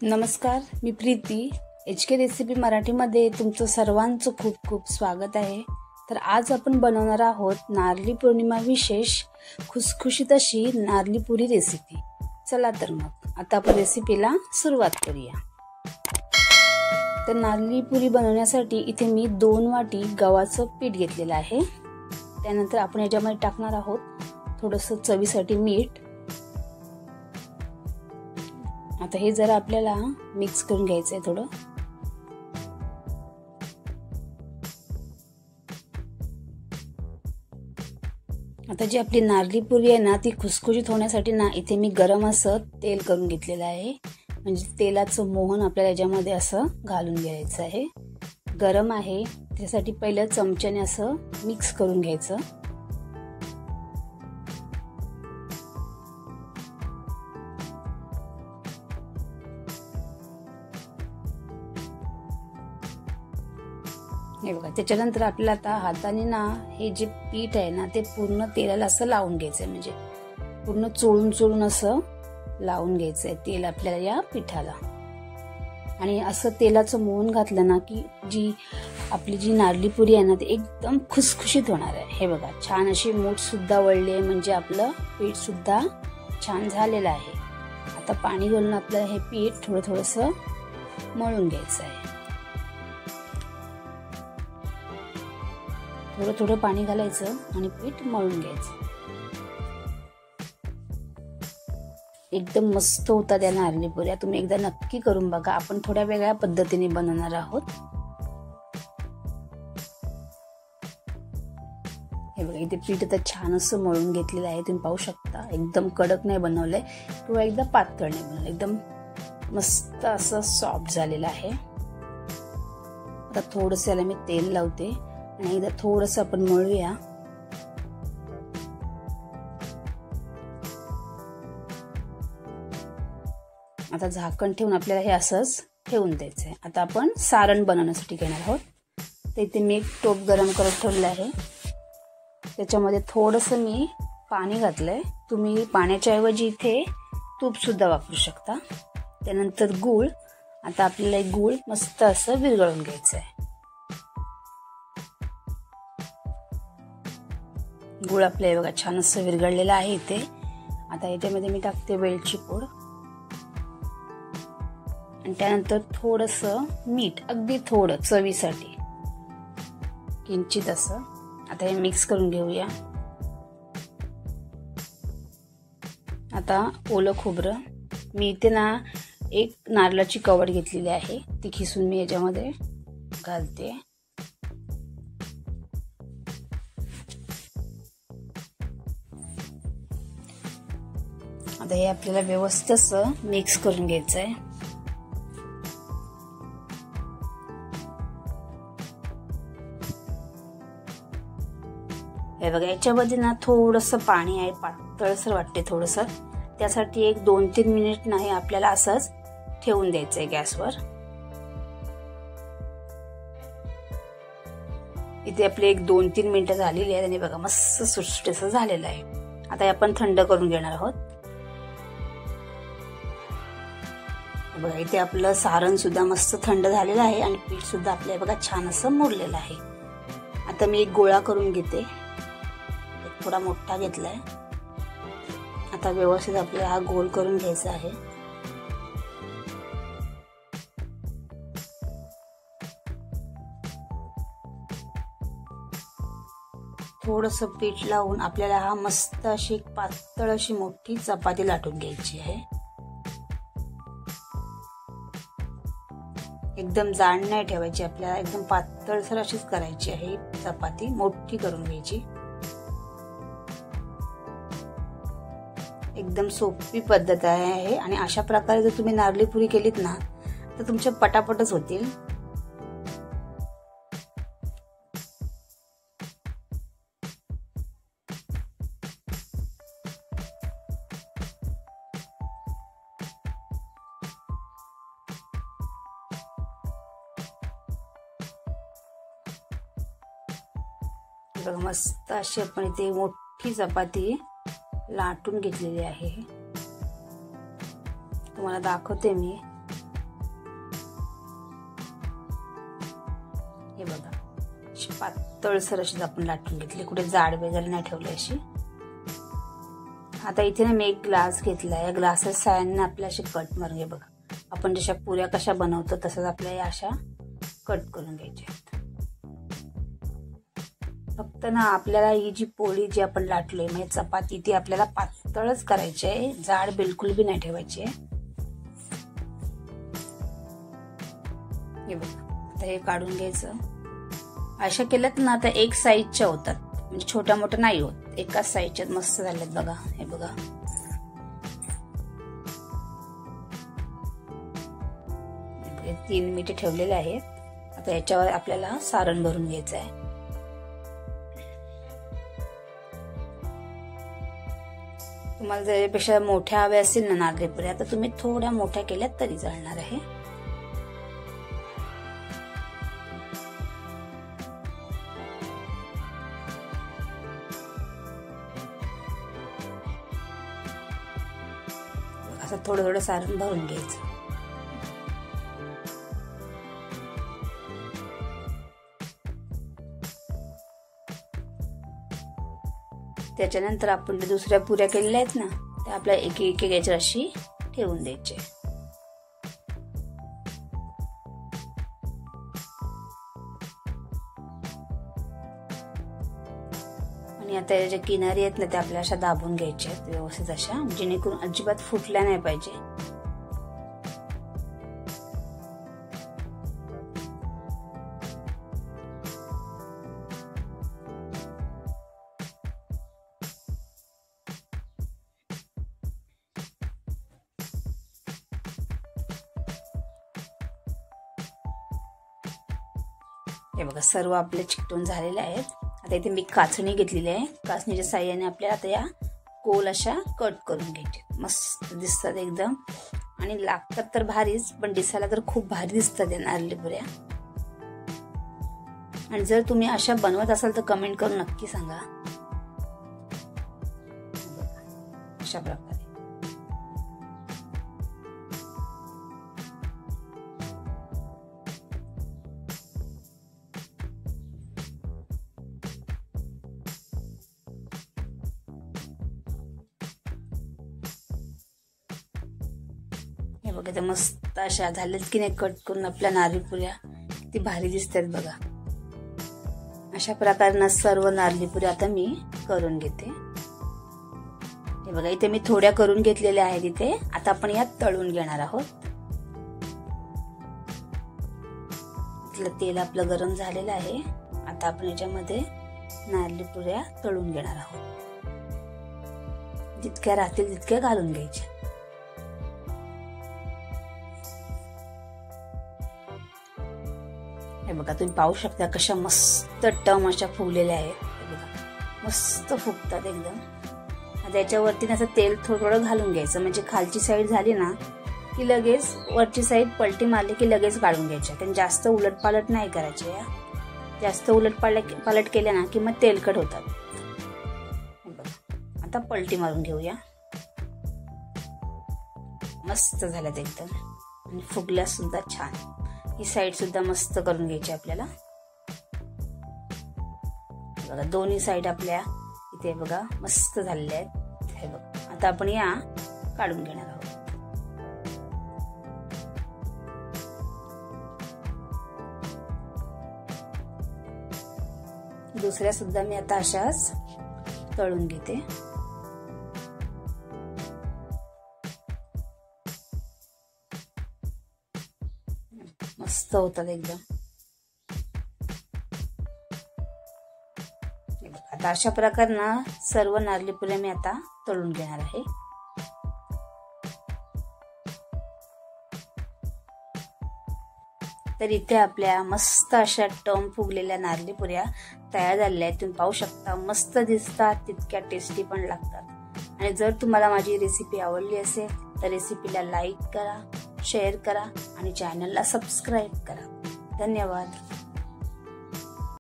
नमस्कार, मी Preeti. HK recipe मराठीमध्ये तुमचं सर्वांचं खूप खूप स्वागत आहे. तर आज आपण बनवणार आहोत नारळी पौर्णिमा विशेष खुसखुशीत अशी नारळी पुरी रेसिपी. चला तर मग आता आपण रेसिपीला सुरुवात करूया. तर नारळी पुरी बनवण्यासाठी इथे मी 2 वाटी गव्हाचं पीठ घेतलेलं आहे. त्यानंतर आपण याच्यामध्ये टाकणार आहोत थोडंसं चवीसाठी मीठ. आता हे जरा आपल्याला मिक्स करून घ्यायचं आहे थोडं. आता जी आपली नारळी पुरी आहे ना, ती खुसखुशीत होण्यासाठी ना इथे मी गरम असं तेल करून घेतलेलं आहे. म्हणजे तेलाचं मोहन आपल्याला याच्यामध्ये असं घालून घ्यायचं आहे. गरम आहे त्यासाठी पहिलं चमच्याने असं मिक्स करून घ्यायचं. हे बघा, त्याच्यानंतर आपल्याला आता हाताने ना हे जे पीठ आहे ना ते पूर्ण तेलाला असं लावून घ्यायचंय. म्हणजे पूर्ण चोळून असं लावून घ्यायचंय तेल आपल्याला या पिठाला. आणि असं तेलाचं मोहन घातलं ना की जी आपली जी नारळी पुरी आहे ना ती एकदम खुसखुशीत होणार आहे. हे बघा, छान अशी मूठ सुद्धा वळली आहे. म्हणजे आपलं पीठ सुद्धा छान झालेलं आहे. आता पाणी घालून आपल्याला हे पीठ थोडंसं मळून घ्यायचं आहे. थोडं पाणी घालायचं आणि पीठ मळून घ्यायचं. एकदम मस्त होता त्या नारळी पुऱ्या. तुम्ही एकदा नक्की करून बघा. आपण थोड्या वेगळ्या पद्धतीने बनवणार आहोत. हे बघा, इथे पीठ आता छान असं मळून घेतलेलं आहे. तुम्ही पाहू शकता. एकदम कडक नाही बनवलंय किंवा एकदम पातळ नाही बनवलंय. एकदम मस्त असं सॉफ्ट झालेलं आहे. आता थोडंसं याला मी तेल लावते आणि एकदा थोडंसं आपण मळूया. आता झाकण ठेवून आपल्याला हे असंच ठेवून द्यायचं आहे. आता आपण सारण बनवण्यासाठी घेणार आहोत. तर इथे मी एक टोप गरम करत ठेवलं आहे. त्याच्यामध्ये थोडंसं मी पाणी घातलंय. तुम्ही पाण्याच्या ऐवजी इथे तूप सुद्धा वापरू शकता. त्यानंतर गूळ. आता आपल्याला एक गूळ मस्त असं विरघळून घ्यायचं आहे. गूळ आपल्या बघा छान असं विरघळलेलं आहे इथे. आता याच्यामध्ये मी टाकते वेलची पूड आणि त्यानंतर थोडंसं मीठ, अगदी थोडं चवीसाठी, किंचित असं. आता हे मिक्स करून घेऊया. आता ओलं खोबरं मी इथे ना एक नारळाची कवड घेतलेली आहे. ती खिसून मी याच्यामध्ये घालते. आता हे आपल्याला व्यवस्थित असं मिक्स करून घ्यायचं आहे. हे बघा, याच्यामध्ये ना थोडंसं पाणी आहे, पातळसर वाटते थोडंसं. त्यासाठी एक 2-3 मिनिट नाही आपल्याला असंच ठेवून द्यायचंय गॅसवर. इथे आपले एक 2-3 मिनिटं झालेली आहेत आणि बघा मस्त सुटसुटीत झालेलं आहे. आता आपण थंड करून घेणार आहोत. बघा, इथे आपलं सारण सुद्धा मस्त थंड झालेलं आहे आणि पीठ सुद्धा आपल्या बघा छान असं मुरलेलं आहे. आता मी एक गोळा करून घेते. थोडा मोठा घेतलाय. आता व्यवस्थित आपल्याला हा गोल करून घ्यायचा आहे. थोडंसं पीठ लावून आपल्याला हा मस्त अशी पातळ अशी मोठी चपाती लाटून घ्यायची आहे. एकदम जाड नाही ठेवायची आपल्याला, एकदम पातळसर अशीच करायची आहे. चपाती मोठी करून घ्यायची. एकदम सोपी पद्धत आहे आणि अशा प्रकारे जर तुम्ही नारळी पुरी केलीत ना तर तुमच्या पटापटच होतील. बघा, मस्त अशी आपण इथे मोठी चपाती लाटून घेतलेली आहे. तुम्हाला दाखवते मी. हे बघा अशी पातळसर अशी आपण लाटून घेतली, कुठे जाड वगैरे नाही ठेवली अशी. आता इथे ना मी एक ग्लास घेतला, या ग्लासेस साह्याने आपल्या अशी कट मारून घे. बघा आपण जशा पुऱ्या कशा बनवतो तसंच आपल्याला अशा कट करून घ्यायच्या. फक्त ना आपल्याला ही जी पोळी जी आपण लाटलोय म्हणजे चपाती ती आपल्याला पातळच करायची आहे, जाड बिलकुल बी नाही ठेवायची आहे. हे बघा आता हे काढून घ्यायचं. अशा केल्यात ना आता एक साईजच्या होतात, म्हणजे छोट्या मोठ्या नाही होत, एकाच साईजच्यात मस्त झाल्यात बघा. हे बघा हे 3 मिनिटे ठेवलेले आहेत. आता याच्यावर आपल्याला सारण भरून घ्यायचं आहे. तुम्हाला जर यापेक्षा मोठ्या हव्या असतील ना नारळी पुऱ्या तर तुम्ही थोड्या मोठ्या केल्यात तरी चालणार आहे. असं थोडं थोडं सारण भरून घ्यायचं. त्याच्यानंतर आपण दुसऱ्या पुऱ्या केलेल्या आहेत ना त्या आपल्या एक एक याच्यावर अशी ठेवून द्यायचे. आणि आता याच्या किनारी आहेत ना त्या आपल्याला अशा दाबून घ्यायच्या आहेत व्यवस्थित अशा, जेणेकरून अजिबात फुटल्या नाही पाहिजे. हे बघा सर्व आपले चिकटून झालेले आहेत. आता इथे मी काचणी घेतलेली आहे, काचणीच्या साह्याने आपल्याला आता या गोल अशा कट करून घ्यायचे. मस्त दिसतात एकदम आणि लागतात तर भारीच, पण दिसायला तर खूप भारी दिसतात या नारळी पुऱ्या. आणि जर तुम्ही अशा बनवत असाल तर कमेंट करून नक्की सांगा. अशा प्रकारे हे बघा ते मस्त अशा झाल्यात की नाही कट करून आपल्या नारळी पुऱ्या, ती भारी दिसतात बघा. अशा प्रकारे सर्व नारळी पुऱ्या आता मी करून घेते. हे बघा इथे मी थोड्या करून घेतलेल्या आहेत इथे. आता आपण यात तळून घेणार आहोत. तेल आपलं गरम झालेलं आहे. आता आपण याच्यामध्ये नारळी पुऱ्या तळून घेणार आहोत. जितक्या राहतील तितक्या घालून घ्यायच्या. हे बघा तुम्ही पाहू शकता कशा मस्त टम अशा फुगलेल्या आहेत. बघा मस्त फुगतात एकदम. आता याच्यावरती असं तेल थोडं घालून घ्यायचं, म्हणजे खालची साईड झाली ना की लगेच वरची साईड पलटी मारली की लगेच काढून घ्यायच्या. कारण जास्त उलटपालट नाही करायचे. जास्त उलटपालट केल्या ना की मग तेलकट होतात. बघा आता पलटी मारून घेऊया. मस्त झाल्यात एकदम आणि फुगल्या सुद्धा छान. ही साईड सुद्धा मस्त करून घ्यायची आपल्याला. बघा दोन्ही साईड आपल्या इथे बघा मस्त झालेल्या आहेत. हे बघा आता आपण या काढून घेणार आहोत. दुसऱ्या सुद्धा मी आता अशाच तळून घेते. मस्त होतात एकदम. आता अशा प्रकारे सर्व नारळी पुऱ्या मी आता तळून घेणार आहे. तर इथे आपल्या मस्त अशा टम फुगलेल्या नारळी पुऱ्या तयार झालेल्या आहेत. तुम्ही पाहू शकता मस्त दिसतात, तितक्या टेस्टी पण लागतात. आणि जर तुम्हाला माझी रेसिपी आवडली असेल तर रेसिपीला लाईक करा, शेअर करा आणि चॅनलला सबस्क्राईब करा. धन्यवाद.